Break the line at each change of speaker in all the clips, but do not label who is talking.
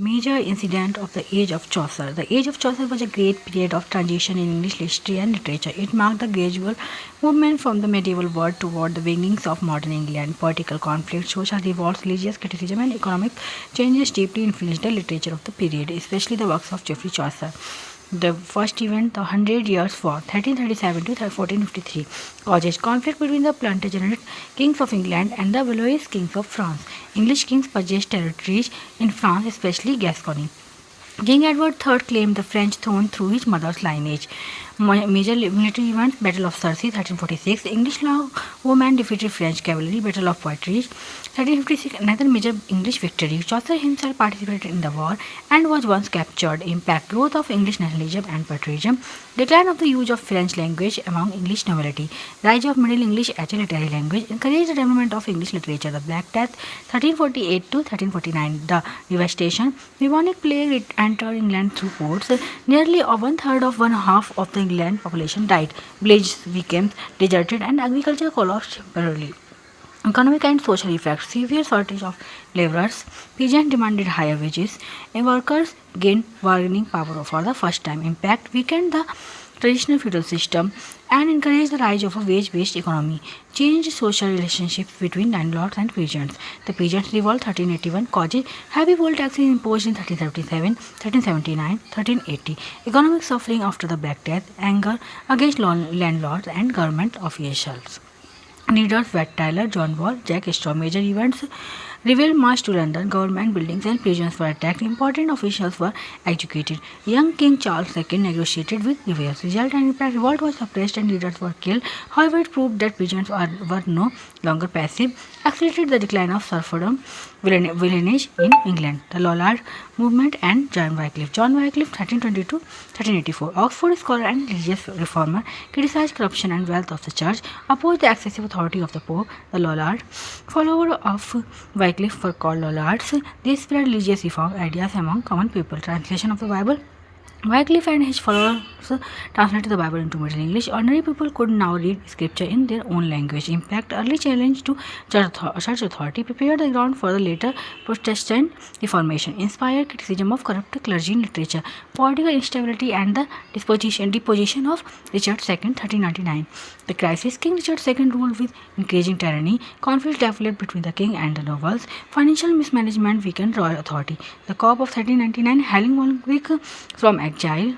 Major incident of the Age of Chaucer. The Age of Chaucer was a great period of transition in English history and literature. It marked the gradual movement from the medieval world toward the beginnings of modern England. Political conflicts, social revolts, religious criticism, and economic changes deeply influenced the literature of the period, especially the works of Geoffrey Chaucer. The first event, the Hundred Years' War, 1337 to 1453, causes conflict between the Plantagenet kings of England and the Valois kings of France. English kings purchased territories in France, especially Gascony. King Edward III claimed the French throne through his mother's lineage. Major military events: Battle of Crecy, 1346. English lawman defeated French cavalry. Battle of Poitiers, 1356. Another major English victory. Chaucer himself participated in the war and was once captured. Impact: growth of English nationalism and patriotism. Decline of the use of French language among English nobility. Rise of Middle English as a literary language. Encouraged the development of English literature. The Black Death, 1348 to 1349. The devastation. Bubonic plague entered England through ports. Nearly one-third of one half of the England population died. Villages became deserted and agriculture collapsed temporarily. Economic and social effects: severe shortage of laborers, peasants demanded higher wages, and workers gained bargaining power for the first time. Impact: weakened the traditional feudal system and encouraged the rise of a wage-based economy. Changed social relationships between landlords and peasants. The Peasants' Revolt, 1381, caused heavy poll taxes imposed in 1377, 1379, 1380. Economic suffering after the Black Death, anger against landlords and government officials. Leaders: Wat Tyler, John Wall, Jack Straw. Major events: Revolt march to London, government buildings and prisons were attacked, important officials were executed. Young King Charles II negotiated with rebels. Result and impact: revolt was suppressed and leaders were killed. However, it proved that peasants were no longer passive. Accelerated the decline of serfdom, village in England. The Lollard movement and John Wycliffe. John Wycliffe, 1322 1384, Oxford scholar and religious reformer, criticized corruption and wealth of the church, opposed the excessive authority of the Pope. The Lollard followers of Wycliffe were called Lollards. They spread religious reform ideas among common people. Translation of the Bible: Wycliffe and his followers translated the Bible into Middle English. Ordinary people could now read scripture in their own language. Impact: early challenge to church authority prepared the ground for the later Protestant Reformation. Inspired criticism of corrupt clergy in literature. Political instability and the deposition of Richard II, 1399. The crisis: King Richard II ruled with increasing tyranny. Conflicts developed between the king and the nobles. Financial mismanagement weakened royal authority. The COP of 1399. Harold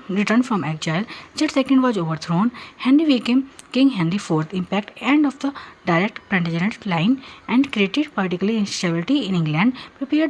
returned from exile. Richard II was overthrown. Henry became King Henry IV. Impact: end of the direct Plantagenet line and created political instability in England. Prepared the